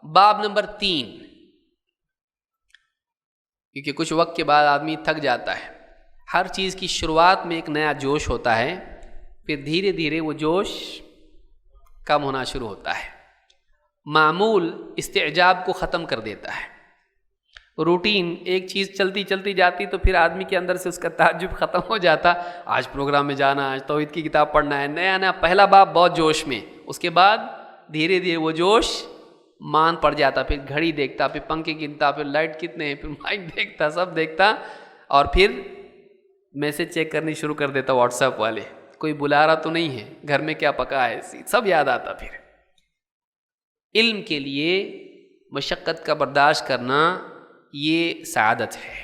باب نمبر 3، کیونکہ کچھ وقت کے بعد آدمی تھک جاتا ہے. ہر چیز کی شروعات میں ایک نیا جوش ہوتا ہے، پھر دھیرے دھیرے وہ جوش کم ہونا شروع ہوتا ہے. معمول استعجاب کو ختم کر دیتا ہے. روٹین ایک چیز چلتی چلتی جاتی تو پھر آدمی کے اندر سے اس کا تعجب ختم ہو جاتا. آج پروگرام میں جانا، آج توحید کی کتاب پڑھنا ہے، نیا نیا پہلا باب بہت جوش میں، اس کے بعد دھیرے دھیرے وہ جوش مان پڑ جاتا. پھر گھڑی دیکھتا، پھر پنکھے گنتا، پھر لائٹ کتنے ہیں، پھر مائک دیکھتا، سب دیکھتا، اور پھر میسج چیک کرنی شروع کر دیتا. واٹس ایپ والے کوئی بلا رہا تو نہیں ہے، گھر میں کیا پکا ہے، سب یاد آتا. پھر علم کے لیے مشقت کا برداشت کرنا یہ سعادت ہے.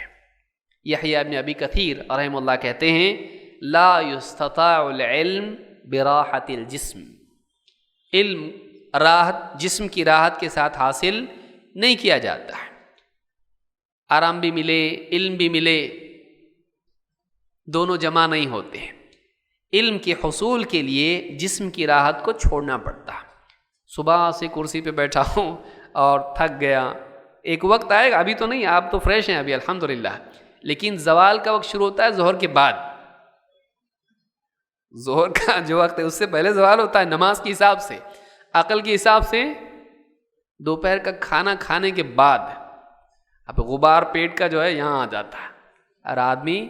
یحییٰ ابن ابی کثیر رحمہ اللہ کہتے ہیں لا یستطاع العلم براحت الجسم، علم راحت، جسم کی راحت کے ساتھ حاصل نہیں کیا جاتا ہے. آرام بھی ملے، علم بھی ملے، دونوں جمع نہیں ہوتے ہیں. علم کے حصول کے لیے جسم کی راحت کو چھوڑنا پڑتا. صبح سے کرسی پہ بیٹھا ہوں اور تھک گیا، ایک وقت آئے گا، ابھی تو نہیں، آپ تو فریش ہیں ابھی الحمدللہ، لیکن زوال کا وقت شروع ہوتا ہے ظہر کے بعد. ظہر کا جو وقت ہے اس سے پہلے زوال ہوتا ہے نماز کے حساب سے، عقل کے حساب سے دوپہر کا کھانا کھانے کے بعد. اب غبار پیٹ کا جو ہے یہاں آ جاتا ہے اور آدمی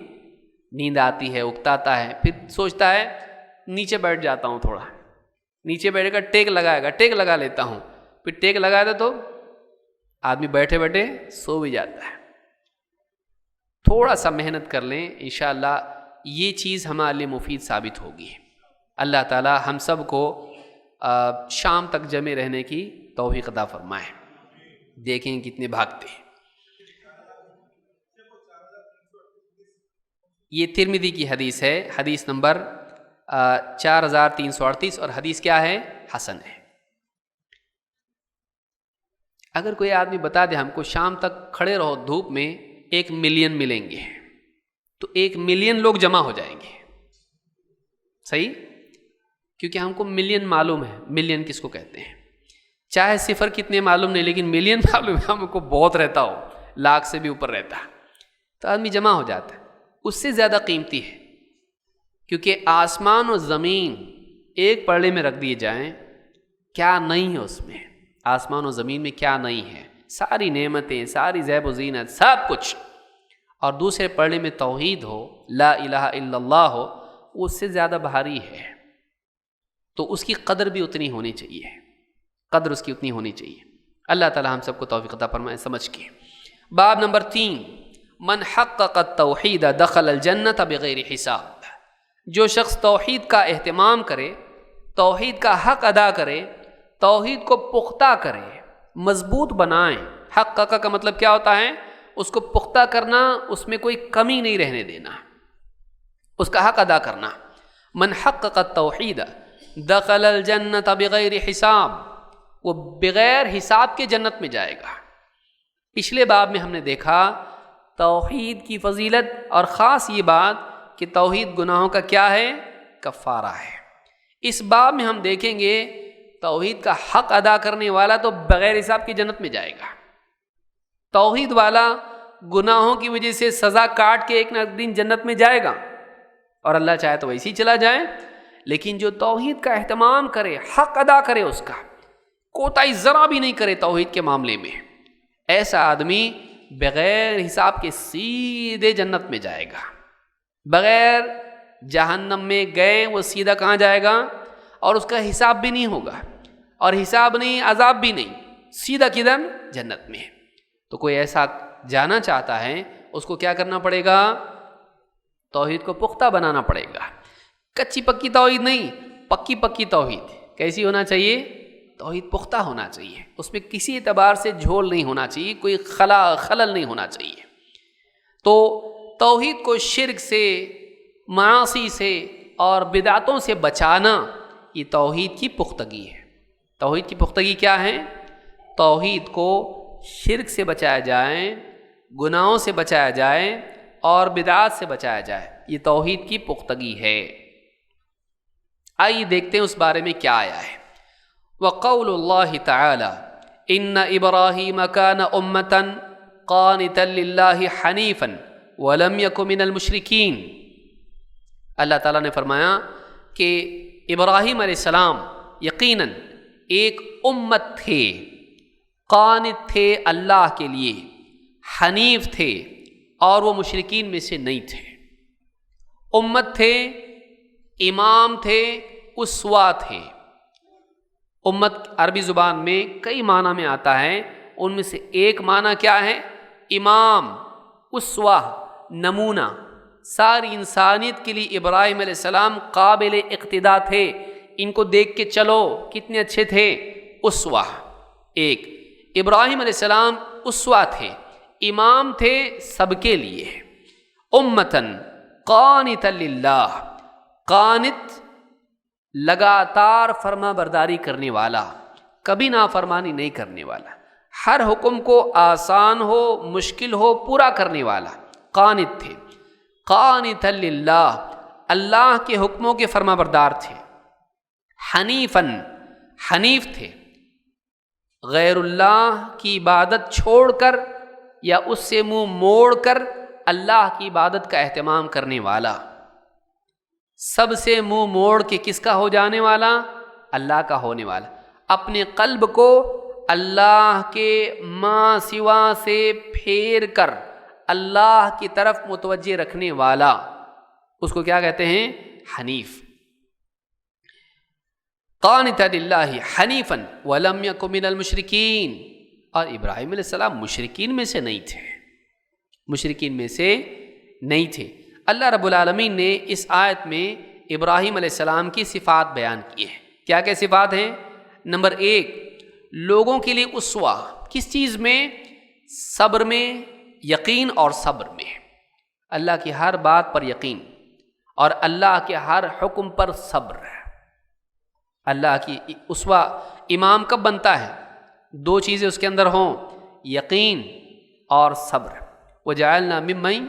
نیند آتی ہے، اکتاتا ہے، پھر سوچتا ہے نیچے بیٹھ جاتا ہوں، تھوڑا نیچے بیٹھے گا، ٹیک لگائے گا، ٹیک لگا لیتا ہوں، پھر ٹیک لگا دے تو آدمی بیٹھے بیٹھے سو بھی جاتا ہے. تھوڑا سا محنت کر لیں، انشاءاللہ یہ چیز ہمارے لیے مفید ثابت ہوگی. اللہ تعالی ہم سب کو شام تک جمع رہنے کی توفیق عطا فرمائے. دیکھیں کتنے بھاگتے ہیں. یہ ترمذی کی حدیث ہے، حدیث نمبر 4338، اور حدیث کیا ہے؟ حسن ہے. اگر کوئی آدمی بتا دے ہم کو شام تک کھڑے رہو دھوپ میں 1 ملین ملیں گے، تو 1 ملین لوگ جمع ہو جائیں گے. صحیح؟ کیونکہ ہم کو ملین معلوم ہے. ملین کس کو کہتے ہیں؟ چاہے صفر کتنے معلوم نہیں، لیکن ملین معلوم ہے ہم کو، بہت رہتا ہو، لاکھ سے بھی اوپر رہتا، تو آدمی جمع ہو جاتا ہے. اس سے زیادہ قیمتی ہے، کیونکہ آسمان و زمین ایک پلڑے میں رکھ دیے جائیں، کیا نہیں ہے اس میں؟ آسمان و زمین میں کیا نہیں ہے؟ ساری نعمتیں، ساری زیب و زینت، سب کچھ، اور دوسرے پلڑے میں توحید ہو، لا الہ الا اللہ ہو، اس سے زیادہ بھاری ہے. تو اس کی قدر بھی اتنی ہونی چاہیے، قدر اس کی اتنی ہونی چاہیے. اللہ تعالی ہم سب کو توفیق عطا فرمائے سمجھ کے. باب نمبر 3، من حقق التوحید دخل الجنۃ بغیر حساب. جو شخص توحید کا اہتمام کرے، توحید کا حق ادا کرے، توحید کو پختہ کرے، مضبوط بنائیں. حقق کا مطلب کیا ہوتا ہے؟ اس کو پختہ کرنا، اس میں کوئی کمی نہیں رہنے دینا، اس کا حق ادا کرنا. من حقق التوحید دخل الجنۃ بغیر حساب، وہ بغیر حساب کے جنت میں جائے گا. پچھلے باب میں ہم نے دیکھا توحید کی فضیلت، اور خاص یہ بات کہ توحید گناہوں کا کیا ہے؟ کفارہ ہے. اس باب میں ہم دیکھیں گے توحید کا حق ادا کرنے والا تو بغیر حساب کی جنت میں جائے گا. توحید والا گناہوں کی وجہ سے سزا کاٹ کے ایک نہ ایک دن جنت میں جائے گا، اور اللہ چاہے تو ویسے ہی چلا جائے. لیکن جو توحید کا اہتمام کرے، حق ادا کرے، اس کا کوتاہی ذرا بھی نہیں کرے توحید کے معاملے میں، ایسا آدمی بغیر حساب کے سیدھے جنت میں جائے گا. بغیر جہنم میں گئے وہ سیدھا کہاں جائے گا؟ اور اس کا حساب بھی نہیں ہوگا، اور حساب نہیں، عذاب بھی نہیں، سیدھا کدھر؟ جنت میں. تو کوئی ایسا جانا چاہتا ہے، اس کو کیا کرنا پڑے گا؟ توحید کو پختہ بنانا پڑے گا. کچی پکی توحید نہیں، پکی پکی توحید. کیسی ہونا چاہیے؟ توحید پختہ ہونا چاہیے، اس میں کسی اعتبار سے جھول نہیں ہونا چاہیے، کوئی خلل نہیں ہونا چاہیے. تو توحید کو شرک سے، معاصی سے اور بدعتوں سے بچانا، یہ توحید کی پختگی ہے. توحید کی پختگی کیا ہے؟ توحید کو شرک سے بچایا جائے، گناہوں سے بچایا جائے اور بدعات سے بچایا جائے، یہ توحید کی پختگی ہے. آئیے دیکھتے ہیں اس بارے میں کیا آیا ہے. وقول اللہ تعالی ان ابراہیم کان امۃ قانتا للہ حنیفا ولم یک من المشرکین۔ اللہ تعالیٰ نے فرمایا کہ ابراہیم علیہ السلام یقیناً ایک امت تھے، قانت تھے اللہ کے لیے، حنیف تھے اور وہ مشرکین میں سے نہیں تھے۔ امت تھے، امام تھے، اسوا تھے۔ امت عربی زبان میں کئی معنی میں آتا ہے، ان میں سے ایک معنی کیا ہے؟ امام، اسوا، نمونہ۔ ساری انسانیت کے لیے ابراہیم علیہ السلام قابل اقتداء تھے، ان کو دیکھ کے چلو کتنے اچھے تھے، اسوا۔ ایک ابراہیم علیہ السلام اسوا تھے، امام تھے سب کے لیے۔ امتن قانتا للہ، قانت لگاتار فرما برداری کرنے والا، کبھی نافرمانی نہیں کرنے والا، ہر حکم کو آسان ہو مشکل ہو پورا کرنے والا، قانت تھے۔ قانتا للہ، اللہ کے حکموں کے فرما بردار تھے۔ حنیفاً، حنیف تھے، غیر اللہ کی عبادت چھوڑ کر یا اس سے منہ موڑ کر اللہ کی عبادت کا اہتمام کرنے والا۔ سب سے منہ موڑ کے کس کا ہو جانے والا؟ اللہ کا ہونے والا۔ اپنے قلب کو اللہ کے ماں سوا سے پھیر کر اللہ کی طرف متوجہ رکھنے والا، اس کو کیا کہتے ہیں؟ حنیف۔ قانتا للہ حنیفا ولم یک من المشرکین، اور ابراہیم علیہ السلام مشرکین میں سے نہیں تھے، مشرکین میں سے نہیں تھے۔ اللہ رب العالمین نے اس آیت میں ابراہیم علیہ السلام کی صفات بیان کی ہیں۔ کیا کیا صفات ہیں؟ نمبر ایک، لوگوں کے لیے اسوا، کس چیز میں؟ صبر میں، یقین اور صبر میں۔ اللہ کی ہر بات پر یقین اور اللہ کے ہر حکم پر صبر۔ اللہ کی اسوا امام کب بنتا ہے؟ دو چیزیں اس کے اندر ہوں، یقین اور صبر۔ وجعلنا ممن،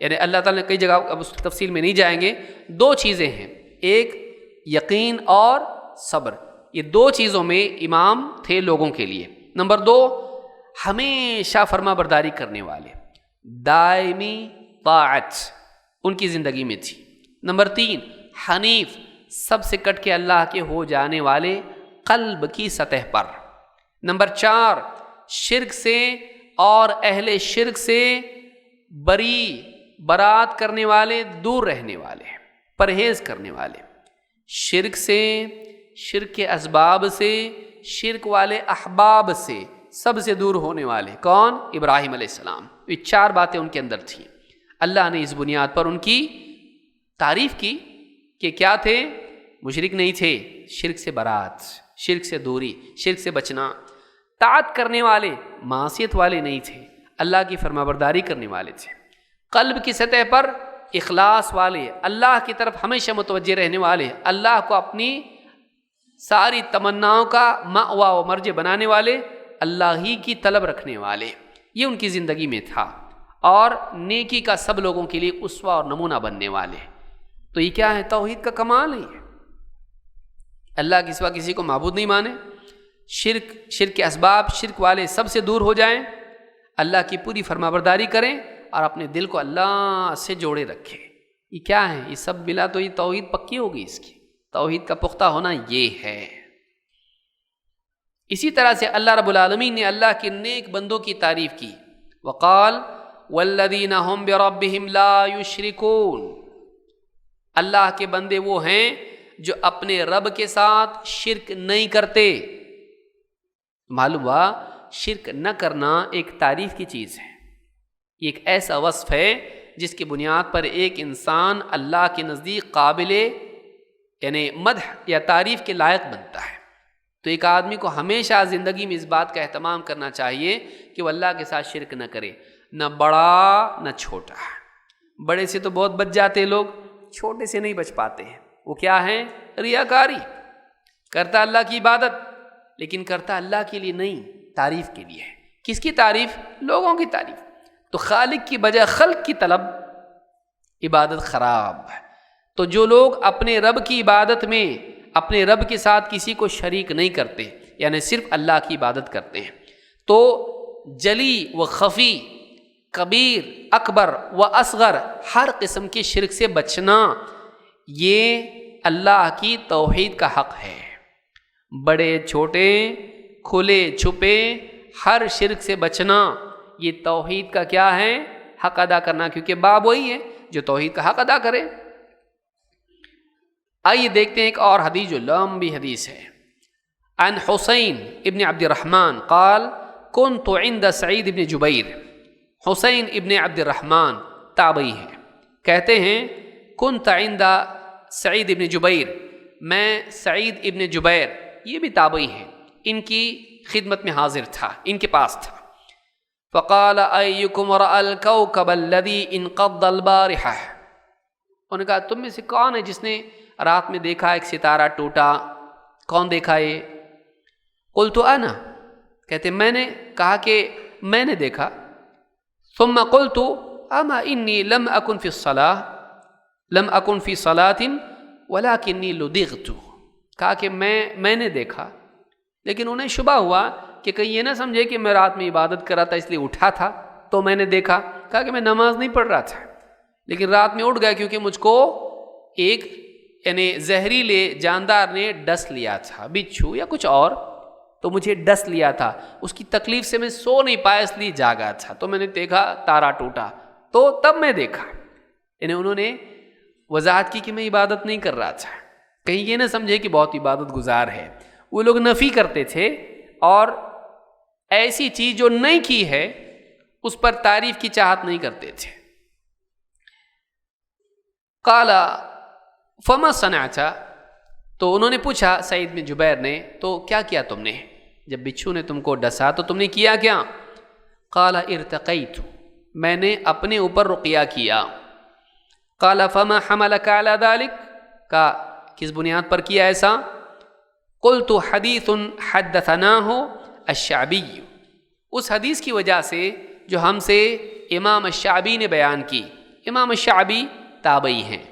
یعنی اللہ تعالیٰ نے کئی جگہ، اب اس تفصیل میں نہیں جائیں گے، دو چیزیں ہیں، ایک یقین اور صبر، یہ دو چیزوں میں امام تھے لوگوں کے لیے۔ نمبر دو، ہمیشہ فرما برداری کرنے والے، دائمی طاعت ان کی زندگی میں تھی۔ نمبر تین، حنیف، سب سے کٹ کے اللہ کے ہو جانے والے قلب کی سطح پر۔ نمبر چار، شرک سے اور اہل شرک سے برات کرنے والے، دور رہنے والے، پرہیز کرنے والے، شرک سے، شرک کے اسباب سے، شرک والے احباب سے سب سے دور ہونے والے۔ کون؟ ابراہیم علیہ السلام۔ یہ چار باتیں ان کے اندر تھیں۔ اللہ نے اس بنیاد پر ان کی تعریف کی کہ کیا تھے؟ مشرک نہیں تھے، شرک سے برات، شرک سے دوری، شرک سے بچنا، طاعت کرنے والے، معصیت والے نہیں تھے، اللہ کی فرمانبرداری کرنے والے تھے، قلب کی سطح پر اخلاص والے، اللہ کی طرف ہمیشہ متوجہ رہنے والے، اللہ کو اپنی ساری تمناؤں کا مأویٰ و مرجع بنانے والے، اللہ ہی کی طلب رکھنے والے، یہ ان کی زندگی میں تھا، اور نیکی کا سب لوگوں کے لیے اسوہ اور نمونہ بننے والے۔ تو یہ کیا ہے؟ توحید کا کمال ہے۔ اللہ کے سوا کسی کو معبود نہیں مانے، شرک کے اسباب، شرک والے سب سے دور ہو جائیں، اللہ کی پوری فرمانبرداری کریں اور اپنے دل کو اللہ سے جوڑے رکھیں۔ یہ کیا ہے؟ یہ سب ملا تو یہ توحید پکی ہوگی، اس کی توحید کا پختہ ہونا یہ ہے۔ اسی طرح سے اللہ رب العالمین نے اللہ کے نیک بندوں کی تعریف کی، وقال والذین هم بربهم لا یشرکون، اللہ کے بندے وہ ہیں جو اپنے رب کے ساتھ شرک نہیں کرتے۔ معلوم ہوا شرک نہ کرنا ایک تعریف کی چیز ہے، یہ ایک ایسا وصف ہے جس کی بنیاد پر ایک انسان اللہ کے نزدیک قابل یعنی مدح یا تعریف کے لائق بنتا ہے۔ تو ایک آدمی کو ہمیشہ زندگی میں اس بات کا اہتمام کرنا چاہیے کہ وہ اللہ کے ساتھ شرک نہ کرے، نہ بڑا نہ چھوٹا۔ بڑے سے تو بہت بچ جاتے لوگ، چھوٹے سے نہیں بچ پاتے ہیں۔ وہ کیا ہے؟ ریاکاری، کرتا اللہ کی عبادت لیکن کرتا اللہ کے لیے نہیں، تعریف کے لیے۔ کس کی تعریف؟ لوگوں کی تعریف۔ تو خالق کی بجائے خلق کی طلب، عبادت خراب ہے۔ تو جو لوگ اپنے رب کی عبادت میں اپنے رب کے ساتھ کسی کو شریک نہیں کرتے، یعنی صرف اللہ کی عبادت کرتے ہیں. تو جلی و خفی، کبیر، اکبر و اصغر، ہر قسم کے شرک سے بچنا یہ اللہ کی توحید کا حق ہے. بڑے چھوٹے، کھلے چھپے، ہر شرک سے بچنا یہ توحید کا کیا ہے؟ حق ادا کرنا، کیونکہ باب وہی ہے جو توحید کا حق ادا کرے. آئیے دیکھتے ہیں ایک اور حدیث جو لمبی حدیث ہے. عن حسین ابن عبد الرحمن قال كنت عند سعید ابن جبیر. حسین ابن عبد الرحمن تابعی ہیں، کہتے ہیں كنت عند سعید ابن جبیر، میں سعید ابن جبیر، یہ بھی تابعی ہیں، ان کی خدمت میں حاضر تھا، ان کے پاس تھا. فقال ایکم رأى الكوكب الذي انقض البارحة. انہوں نے کہا تم میں سے کون ہے جس نے رات میں دیکھا ایک ستارہ ٹوٹا؟ کون دیکھا یہ؟ قلت انا، کہتے میں نے کہا کہ میں نے دیکھا. ثم قلت اما انی لم اکن فی صلاة ولکنی لدغت. کہا کہ میں نے دیکھا، لیکن انہیں شبہ ہوا کہ کہیں یہ نہ سمجھے کہ میں رات میں عبادت کر رہا تھا اس لیے اٹھا تھا تو میں نے دیکھا. کہا کہ میں نماز نہیں پڑھ رہا تھا لیکن رات میں اٹھ گیا کیونکہ مجھ کو ایک یعنی زہریلے جاندار نے ڈس لیا تھا، بچھو یا کچھ اور، تو مجھے ڈس لیا تھا، اس کی تکلیف سے میں سو نہیں پایا اس لیے جاگا تھا، تو میں نے دیکھا تارا ٹوٹا تو تب میں دیکھا. یعنی انہوں نے وضاحت کی کہ میں عبادت نہیں کر رہا تھا، کہیں یہ نہ سمجھے کہ بہت عبادت گزار ہے. وہ لوگ نفی کرتے تھے اور ایسی چیز جو نہیں کی ہے اس پر تعریف کی چاہت نہیں کرتے تھے. قال فما صنعت، تو انہوں نے پوچھا سعید بن جبیر نے تو کیا کیا تم نے؟ جب بچھو نے تم کو ڈسا تو تم نے کیا کیا؟ قال ارتقیت، میں نے اپنے اوپر رقیہ کیا. قال فما حملك على ذلك، کا کس بنیاد پر کیا ایسا؟ قلت حدیث حدثناه الشعبی، اس حدیث کی وجہ سے جو ہم سے امام الشعبی نے بیان کی. امام الشعبی تابعی ہیں.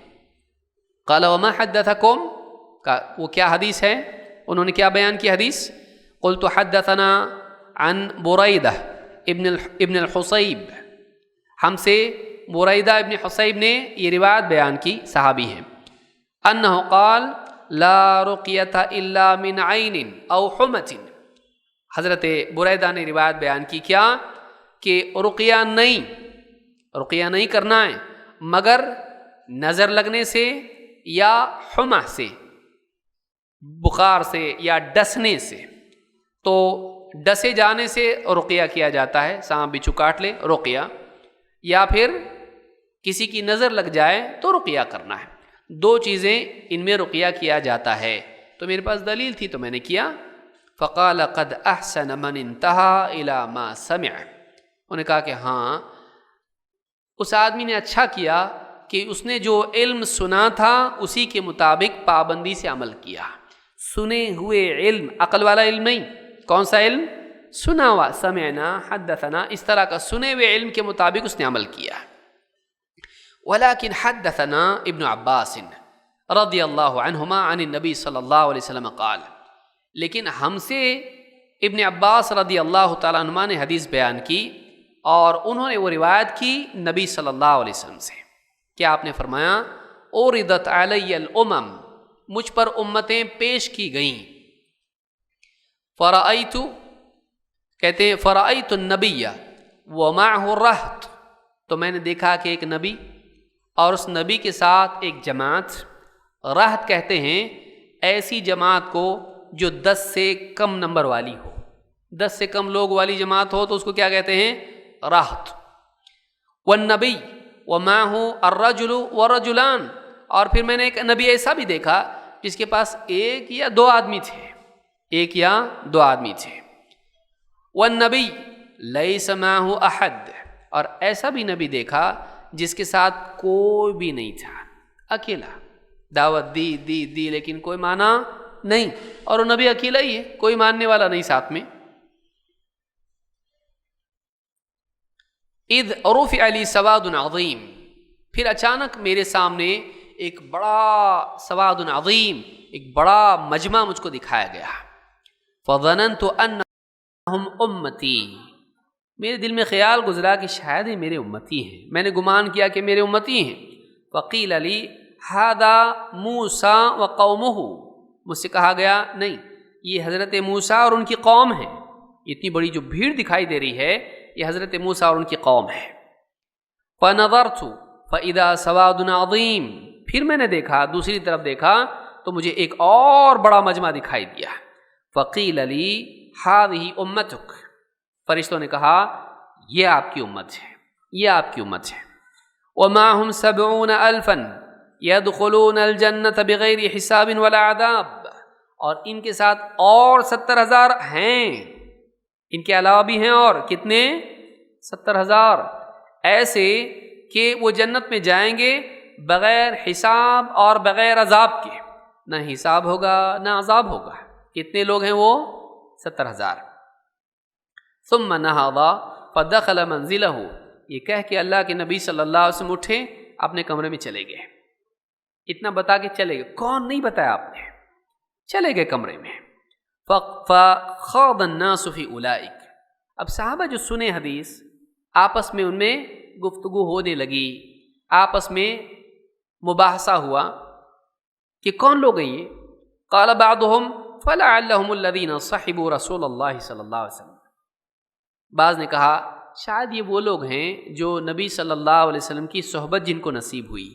قال وما حدثكم، کا وہ کیا حدیث ہے؟ انہوں نے کیا بیان کی حدیث؟ قلت حدثنا عن بریدہ ابن الحصیب، ہم سے بریدہ ابن حصیب نے یہ روایت بیان کی، صحابی ہیں. انہ قال لا رقیۃ الا من عین او حمۃ، حضرت بریدہ نے روایت بیان کی کیا کہ رقیہ نہیں کرنا ہے مگر نظر لگنے سے یا حمہ سے، بخار سے یا ڈسنے سے. تو ڈسے جانے سے رقیہ کیا جاتا ہے، سانپ بچھو کاٹ لے رقیہ، یا پھر کسی کی نظر لگ جائے تو رقیہ کرنا ہے. دو چیزیں ان میں رقیہ کیا جاتا ہے. تو میرے پاس دلیل تھی تو میں نے کیا. فقال قد احسن من انتہى الى ما سمع، انہوں نے کہا کہ ہاں اس آدمی نے اچھا کیا کہ اس نے جو علم سنا تھا اسی کے مطابق پابندی سے عمل کیا. سنے ہوئے علم، عقل والا علم نہیں، کون سا علم؟ سنا ہوا، سمعنا، حدثنا، اس طرح کا سنے ہوئے علم کے مطابق اس نے عمل کیا. ولكن حدثنا ابن عباس رضی اللہ عنہما عن النبی صلی اللہ علیہ وسلم قال، لیکن ہم سے ابن عباس رضی اللہ تعالیٰ عنہما نے حدیث بیان کی اور انہوں نے وہ روایت کی نبی صلی اللہ علیہ وسلم سے. کیا آپ نے فرمایا؟ اوردت علی الامم، مجھ پر امتیں پیش کی گئیں. فرأیت، کہتے ہیں فرأیت النبی ومعہ الرہط، تو میں نے دیکھا کہ ایک نبی اور اس نبی کے ساتھ ایک جماعت. رہط کہتے ہیں ایسی جماعت کو جو 10 سے کم نمبر والی ہو، 10 سے کم لوگ والی جماعت ہو تو اس کو کیا کہتے ہیں؟ رہط. والنبی ومعہ الرجل ورجلان، اور پھر میں نے ایک نبی ایسا بھی دیکھا جس کے پاس ایک یا دو آدمی تھے. والنبی لیس معہ احد، اور ایسا بھی نبی دیکھا جس کے ساتھ کوئی بھی نہیں تھا، اکیلا دعوت دی لیکن کوئی مانا نہیں، اور وہ نبی اکیلا ہی ہے، کوئی ماننے والا نہیں ساتھ میں. اذ رفع لی سواد عظیم، پھر اچانک میرے سامنے ایک بڑا سواد عظیم، ایک بڑا مجمع مجھ کو دکھایا گیا. فظننت انہم امتی، میرے دل میں خیال گزرا کہ شاید یہ میرے امتی ہیں، میں نے گمان کیا کہ میرے امتی ہیں۔ وقیل لی ھذا موسیٰ وقومہ، مجھ سے کہا گیا نہیں، یہ حضرت موسیٰ اور ان کی قوم ہے، اتنی بڑی جو بھیڑ دکھائی دے رہی ہے یہ حضرت موسیٰ اور ان کی قوم ہے۔ فنظرت فاذا سواد عظیم، پھر میں نے دیکھا، دوسری طرف دیکھا تو مجھے ایک اور بڑا مجمع دکھائی دیا۔ فقیل لی ھذہ امتک، فرشتوں نے کہا یہ آپ کی امت ہے، یہ آپ کی امت ہے۔ ومعهم 70,000 يدخلون الجنة بغیر حساب ولا عذاب، اور ان کے ساتھ اور 70,000 ہیں، ان کے علاوہ بھی ہیں اور کتنے؟ 70,000 ایسے کہ وہ جنت میں جائیں گے بغیر حساب اور بغیر عذاب کے، نہ حساب ہوگا نہ عذاب ہوگا۔ کتنے لوگ ہیں وہ؟ 70,000۔ ثم نہض فدخل منزلہ، یہ کہہ کہ اللہ کے نبی صلی اللہ علیہ وسلم اٹھے، اپنے کمرے میں چلے گئے۔ اتنا بتا کے چلے گئے، کون نہیں بتایا آپ نے، چلے گئے کمرے میں۔ فخاض الناس فی اولئک، اب صحابہ جو سنے حدیث آپس میں ان میں گفتگو ہونے لگی، آپس میں مباحثہ ہوا کہ کون لوگ ہیں یہ؟ قال بعضهم فلعلهم الذین صحبوا رسول اللہ صلی اللہ علیہ وسلم، بعض نے کہا شاید یہ وہ لوگ ہیں جو نبی صلی اللہ علیہ وسلم کی صحبت جن کو نصیب ہوئی،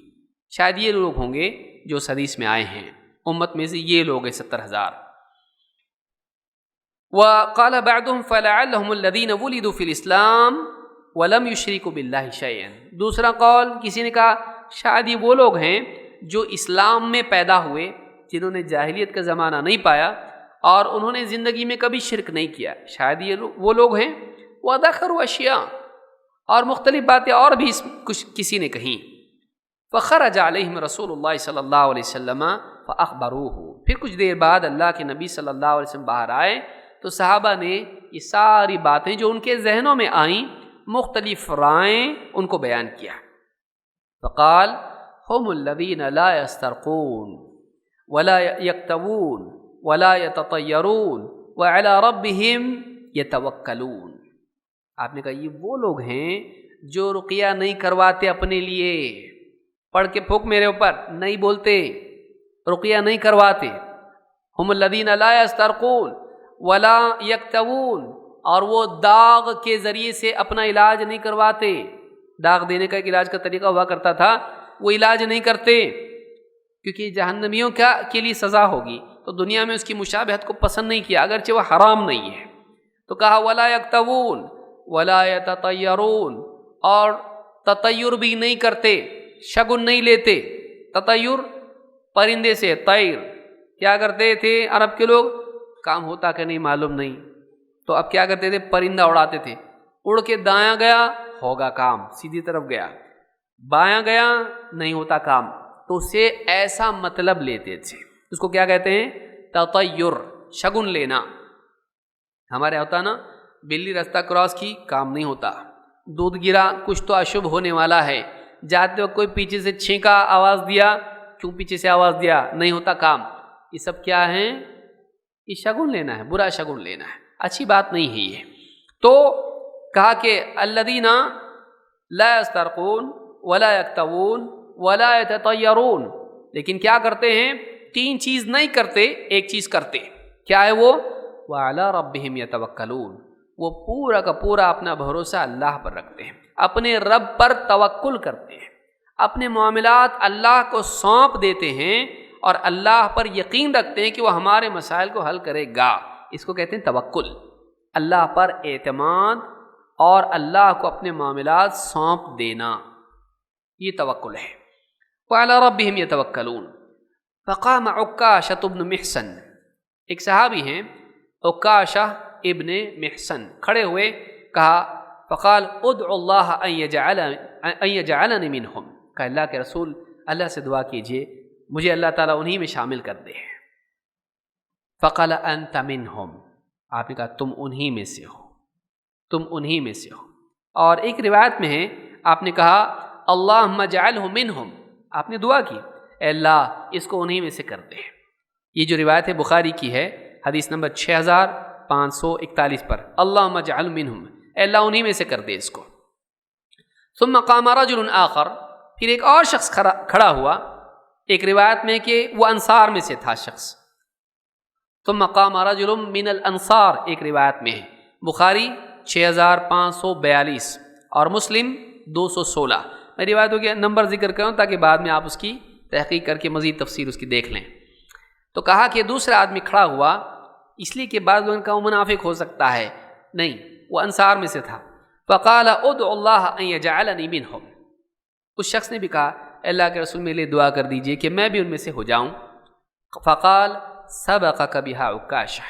شاید یہ لوگ ہوں گے جو اس حدیث میں آئے ہیں، امت میں سے یہ لوگ ہیں 70,000۔ وقال بعضهم فلعلهم الذين ولدوا في الاسلام ولم يشركوا بالله شيئا، دوسرا قول کسی نے کہا شاید یہ وہ لوگ ہیں جو اسلام میں پیدا ہوئے، جنہوں نے جاہلیت کا زمانہ نہیں پایا اور انہوں نے زندگی میں کبھی شرک نہیں کیا، شاید یہ وہ لوگ ہیں۔ وذكروا اشیاء، اور مختلف باتیں اور بھی کچھ کسی نے کہیں۔ فخرج علیہم رسول اللہ صلی اللہ علیہ وسلم فاخبروہ، پھر کچھ دیر بعد اللہ کے نبی صلی اللہ علیہ وسلم باہر آئے تو صحابہ نے یہ ساری باتیں جو ان کے ذہنوں میں آئیں، مختلف رائیں ان کو بیان کیا۔ فقال هم الذین لا یسترقون ولا یکتوون ولا یتطیرون وعلی ربهم یتوکلون، آپ نے کہا یہ وہ لوگ ہیں جو رقیہ نہیں کرواتے اپنے لیے، پڑھ کے پھونک میرے اوپر، نہیں بولتے، رقیہ نہیں کرواتے۔ هم الذین لا یسترقون ولا یکتوون، اور وہ داغ کے ذریعے سے اپنا علاج نہیں کرواتے، داغ دینے کا ایک علاج کا طریقہ ہوا کرتا تھا، وہ علاج نہیں کرتے کیونکہ جہنمیوں کے لیے سزا ہوگی، تو دنیا میں اس کی مشابہت کو پسند نہیں کیا اگرچہ وہ حرام نہیں ہے، تو کہا ولا یکتوون ولا یتطیرون، اور تطیر بھی نہیں کرتے، شگن نہیں لیتے۔ تطیر پرندے سے، طیر کیا کرتے تھے عرب کے لوگ، کام ہوتا کہ نہیں معلوم نہیں، تو اب کیا کرتے تھے، پرندہ اڑاتے تھے، اڑ کے دایاں گیا ہوگا کام، سیدھی طرف گیا، بایاں گیا نہیں ہوتا کام، تو اس سے ایسا مطلب لیتے تھے، اس کو کیا کہتے ہیں، تطیر، شگن لینا۔ ہمارے ہوتا نا، بلی راستہ کراس کی، کام نہیں ہوتا، دودھ گرا، کچھ تو اشبھ ہونے والا ہے، جاتے وقت کوئی پیچھے سے چھینکا، آواز دیا، کیوں پیچھے سے آواز دیا، نہیں ہوتا کام۔ یہ سب کیا ہیں، یہ شگن لینا ہے، برا شگن لینا ہے، اچھی بات نہیں ہے یہ۔ تو کہا کہ الذین لا یسترقون ولا یکتوون ولا یتطیرون، لیکن کیا کرتے ہیں، تین چیز نہیں کرتے، ایک چیز کرتے، کیا ہے وہ، وعلی ربہم یتوکلون، وہ پورا کا پورا اپنا بھروسہ اللہ پر رکھتے ہیں، اپنے رب پر توکل کرتے ہیں، اپنے معاملات اللہ کو سونپ دیتے ہیں اور اللہ پر یقین رکھتے ہیں کہ وہ ہمارے مسائل کو حل کرے گا، اس کو کہتے ہیں توکل، اللہ پر اعتماد اور اللہ کو اپنے معاملات سونپ دینا، یہ توکل ہے۔ وعلی ربہم یتوکلون۔ فقام عکاشۃ بن محصن، ایک صحابی ہیں عکاشہ ابن محصن، کھڑے ہوئے کہا، فقال ادعو اللہ ان یجعلنی منہم، کہ اللہ کے رسول اللہ سے دعا کیجئے مجھے اللہ تعالیٰ انہی میں شامل کر دے۔ فقال انت منہم، آپ نے کہا تم انہی میں سے ہو، تم انہی میں سے ہو۔ اور ایک روایت میں ہے آپ نے کہا اللہم اجعلہ منہم، آپ نے دعا کی اے اللہ اس کو انہی میں سے کر دے۔ یہ جو روایت ہے بخاری کی ہے، حدیث نمبر 6541 پر، اللہم اجعل منہم، اے اللہ انہی میں سے کر دے اس کو۔ ثم قام رجل آخر، پھر ایک اور شخص کھڑا ہوا، ایک روایت میں کہ وہ انصار میں سے تھا شخص۔ ثم قام رجل من الانصار ایک روایت میں ہے، بخاری 6542 اور مسلم 216۔ میں روایتوں کے نمبر ذکر کروں تاکہ بعد میں آپ اس کی تحقیق کر کے مزید تفسیر اس کی دیکھ لیں۔ تو کہا کہ دوسرا آدمی کھڑا ہوا، اس لیے کہ بعض لوگوں کا وہ منافق ہو سکتا ہے، نہیں، وہ انصار میں سے تھا۔ فقال ادعو اللہ ان یجعلنی منہم، اس شخص نے بھی کہا اللہ کے رسول میرے لیے دعا کر دیجئے کہ میں بھی ان میں سے ہو جاؤں۔ فقال سبقک بہا عکاشہ،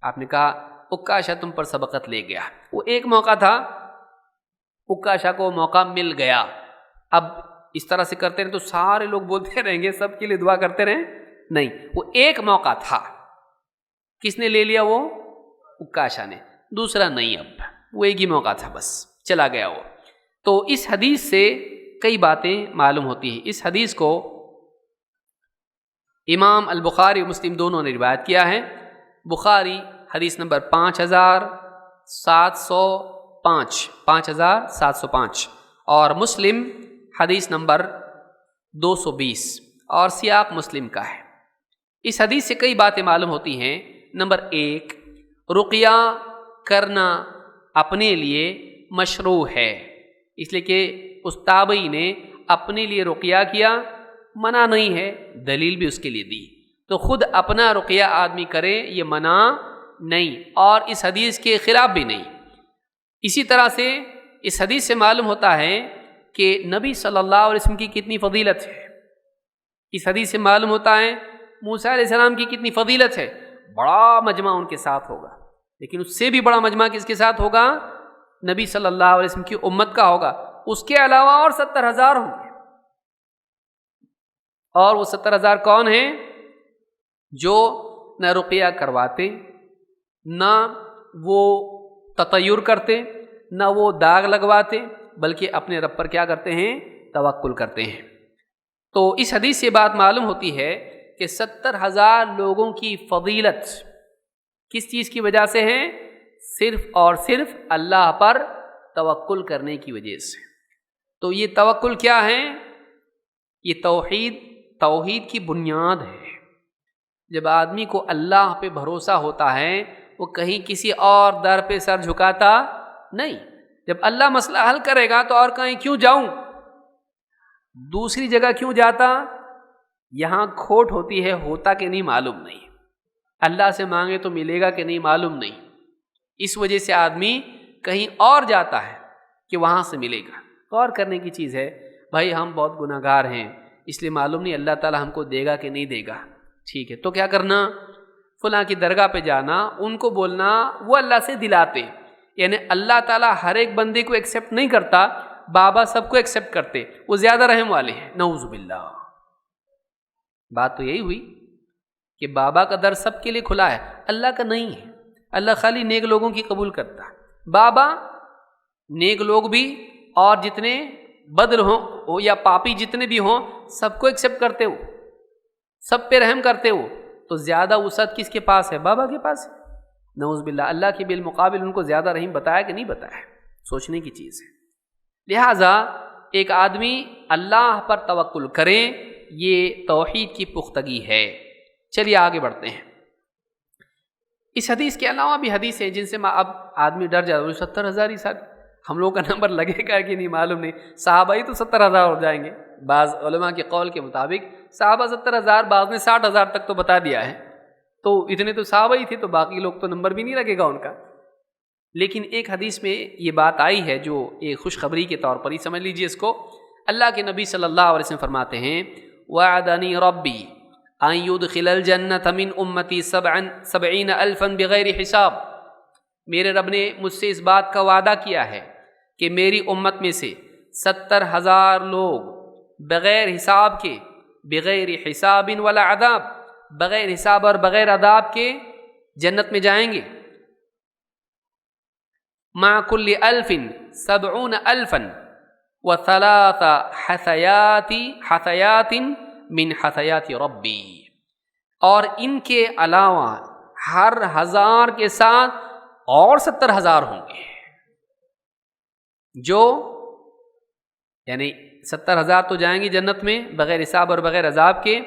آپ نے کہا عکاشہ تم پر سبقت لے گیا۔ وہ ایک موقع تھا، عکاشہ کو موقع مل گیا۔ اب اس طرح سے کرتے رہیں تو سارے لوگ بولتے رہیں گے سب کے لیے دعا کرتے رہیں، نہیں، وہ ایک موقع تھا، کس نے لے لیا؟ وہ عکاشہ نے، دوسرا نہیں، اب وہ ایک ہی موقع تھا، بس چلا گیا وہ۔ تو اس حدیث سے کئی باتیں معلوم ہوتی ہیں۔ اس حدیث کو امام البخاری و مسلم دونوں نے روایت کیا ہے۔ بخاری حدیث نمبر 5705 اور مسلم حدیث نمبر 220، اور سیاق مسلم کا ہے۔ اس حدیث سے کئی باتیں معلوم ہوتی ہیں۔ نمبر 1، رقیہ کرنا اپنے لیے مشروع ہے، اس لیے کہ اس تابعی نے اپنے لیے رقیہ کیا، منع نہیں ہے، دلیل بھی اس کے لیے دی۔ تو خود اپنا رقیہ آدمی کرے یہ منع نہیں، اور اس حدیث کے خلاف بھی نہیں۔ اسی طرح سے اس حدیث سے معلوم ہوتا ہے کہ نبی صلی اللہ علیہ وسلم کی کتنی فضیلت ہے۔ اس حدیث سے معلوم ہوتا ہے موسیٰ علیہ السلام کی کتنی فضیلت ہے، بڑا مجمع ان کے ساتھ ہوگا، لیکن اس سے بھی بڑا مجمع کس کے ساتھ ہوگا؟ نبی صلی اللہ علیہ وسلم کی امت کا ہوگا۔ اس کے علاوہ اور 70,000 ہوں گے، اور وہ 70,000 کون ہیں؟ جو نہ رقیہ کرواتے، نہ وہ تطیر کرتے، نہ وہ داغ لگواتے، بلکہ اپنے رب پر کیا کرتے ہیں؟ توکل کرتے ہیں۔ تو اس حدیث سے بات معلوم ہوتی ہے کہ 70,000 لوگوں کی فضیلت کس چیز کی وجہ سے ہے؟ صرف اور صرف اللہ پر توکل کرنے کی وجہ سے۔ تو یہ توکل کیا ہے؟ یہ توحید کی بنیاد ہے۔ جب آدمی کو اللہ پہ بھروسہ ہوتا ہے وہ کہیں کسی اور در پہ سر جھکاتا نہیں۔ جب اللہ مسئلہ حل کرے گا تو اور کہیں کیوں جاؤں، دوسری جگہ کیوں جاتا؟ یہاں کھوٹ ہوتی ہے، ہوتا کہ نہیں معلوم نہیں، اللہ سے مانگے تو ملے گا کہ نہیں معلوم نہیں، اس وجہ سے آدمی کہیں اور جاتا ہے کہ وہاں سے ملے گا۔ غور کرنے کی چیز ہے، بھائی ہم بہت گناہ گار ہیں، اس لیے معلوم نہیں اللہ تعالیٰ ہم کو دے گا کہ نہیں دے گا، ٹھیک ہے تو کیا کرنا؟ فلاں کی درگاہ پہ جانا، ان کو بولنا، وہ اللہ سے دلاتے، یعنی اللہ تعالیٰ ہر ایک بندے کو ایکسیپٹ نہیں کرتا، بابا سب کو ایکسیپٹ کرتے، وہ زیادہ رحم والے ہیں، نعوذ باللہ۔ بات تو یہی ہوئی کہ بابا کا در سب کے لیے کھلا ہے، اللہ کا نہیں ہے، اللہ خالی نیک لوگوں کی قبول کرتا ہے۔ بابا نیک لوگ بھی اور جتنے بدر ہوں یا پاپی جتنے بھی ہوں سب کو ایکسیپٹ کرتے ہو، سب پہ رحم کرتے ہو، تو زیادہ وسعت کس کے پاس ہے؟ بابا کے پاس ہے، نعوذ باللہ۔ اللہ کے بالمقابل ان کو زیادہ رحم بتایا کہ نہیں بتایا؟ سوچنے کی چیز ہے۔ لہٰذا ایک آدمی اللہ پر توکل کرے، یہ توحید کی پختگی ہے۔ چلیے آگے بڑھتے ہیں۔ اس حدیث کے علاوہ بھی حدیث ہیں جن سے اب آدمی ڈر جاتا ہے، 70,000 ہی ساتھ ہم لوگوں کا نمبر لگے گا کہ نہیں معلوم نہیں، صحابہ ہی تو 70,000 ہو جائیں گے۔ بعض علماء کے قول کے مطابق صحابہ 70,000، بعض نے 60,000 تک تو بتا دیا ہے، تو اتنے تو صحابہ ہی تھے، تو باقی لوگ تو نمبر بھی نہیں لگے گا ان کا۔ لیکن ایک حدیث میں یہ بات آئی ہے جو ایک خوشخبری کے طور پر ہی سمجھ لیجئے اس کو۔ اللہ کے نبی صلی اللہ علیہ وسلم فرماتے ہیں وعدنی ربی ان يدخل الجنۃ من امتی 70,000 بغیر حساب، میرے رب نے مجھ سے اس بات کا وعدہ کیا ہے کہ میری امت میں سے 70,000 لوگ بغیر حساب کے، بغیر حساب ولا عذاب، بغیر حساب اور بغیر عذاب کے جنت میں جائیں گے۔ مع كل 1,070,000 وثلاث حثیات من حثیات ربی، اور ان کے علاوہ ہر 1000 کے ساتھ اور 70,000 ہوں گے، جو یعنی 70,000 تو جائیں گے جنت میں بغیر حساب اور بغیر عذاب کے،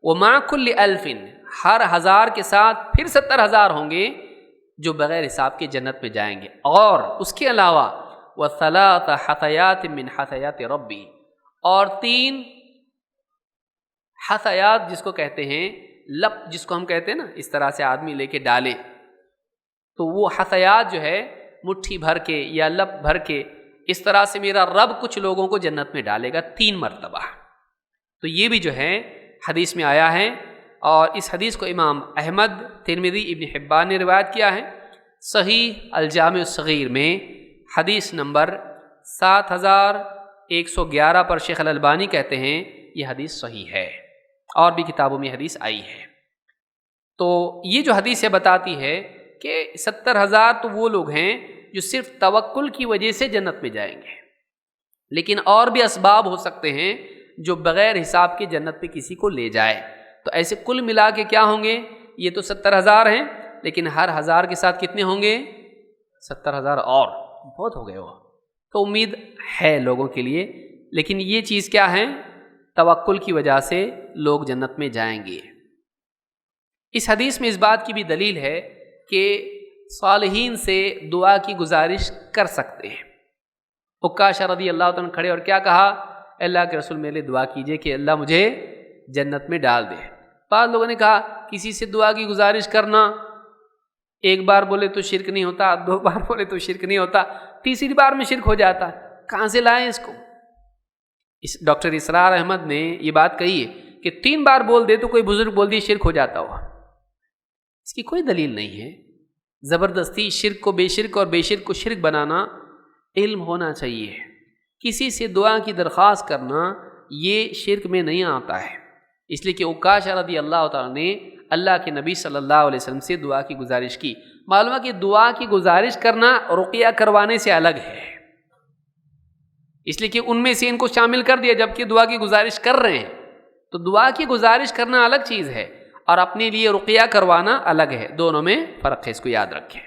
وَمَعَ كُلِّ أَلْفٍ ہر 1000 کے ساتھ پھر 70,000 ہوں گے جو بغیر حساب کے جنت میں جائیں گے، اور اس کے علاوہ وَثَلَاثَ حَثَيَاتٍ مِّنْ حَثَيَاتِ رَبِّي اور 3 حثیات جس کو کہتے ہیں لپ، جس کو ہم کہتے ہیں نا اس طرح سے آدمی لے کے ڈالے، تو وہ حثیات جو ہے مٹھی بھر کے یا لپ بھر کے، اس طرح سے میرا رب کچھ لوگوں کو جنت میں ڈالے گا 3 مرتبہ۔ تو یہ بھی جو ہے حدیث میں آیا ہے، اور اس حدیث کو امام احمد، ترمذی، ابن حبان نے روایت کیا ہے۔ صحیح الجامع الصغیر میں حدیث نمبر 7111 پر شیخ الالبانی کہتے ہیں یہ حدیث صحیح ہے، اور بھی کتابوں میں حدیث آئی ہے۔ تو یہ جو حدیث بتاتی ہے کہ 70,000 تو وہ لوگ ہیں جو صرف توکل کی وجہ سے جنت میں جائیں گے، لیکن اور بھی اسباب ہو سکتے ہیں جو بغیر حساب کے جنت پہ کسی کو لے جائے۔ تو ایسے کل ملا کے کیا ہوں گے؟ یہ تو 70,000 ہیں، لیکن ہر 1000 کے ساتھ کتنے ہوں گے؟ 70,000 اور بہت ہو گئے وہ۔ تو امید ہے لوگوں کے لیے، لیکن یہ چیز کیا ہے؟ توکل کی وجہ سے لوگ جنت میں جائیں گے۔ اس حدیث میں اس بات کی بھی دلیل ہے کہ صالحین سے دعا کی گزارش کر سکتے ہیں۔ عکاشہ رضی اللہ عنہ کھڑے اور کیا کہا؟ اللہ کے رسول میرے لیے دعا کیجئے کہ اللہ مجھے جنت میں ڈال دے۔ بعض لوگوں نے کہا کسی سے دعا کی گزارش کرنا، ایک بار بولے تو شرک نہیں ہوتا، 2 بار بولے تو شرک نہیں ہوتا، تیسری بار میں شرک ہو جاتا ہے، کہاں سے لائیں اس کو؟ ڈاکٹر اسرار احمد نے یہ بات کہی ہے کہ 3 بار بول دے تو کوئی بزرگ بول دی شرک ہو جاتا ہو، اس کی کوئی دلیل نہیں ہے۔ زبردستی شرک کو بے شرک اور بے شرک کو شرک بنانا علم ہونا چاہیے۔ کسی سے دعا کی درخواست کرنا یہ شرک میں نہیں آتا ہے، اس لیے کہ عکاشہ رضی اللہ تعالیٰ نے اللہ کے نبی صلی اللہ علیہ وسلم سے دعا کی گزارش کی۔ معلوم ہے کہ دعا کی گزارش کرنا رقیہ کروانے سے الگ ہے، اس لیے کہ ان میں سے ان کو شامل کر دیا جبکہ دعا کی گزارش کر رہے ہیں۔ تو دعا کی گزارش کرنا الگ چیز ہے اور اپنے لیے رقیہ کروانا الگ ہے، دونوں میں فرق ہے، اس کو یاد رکھیں۔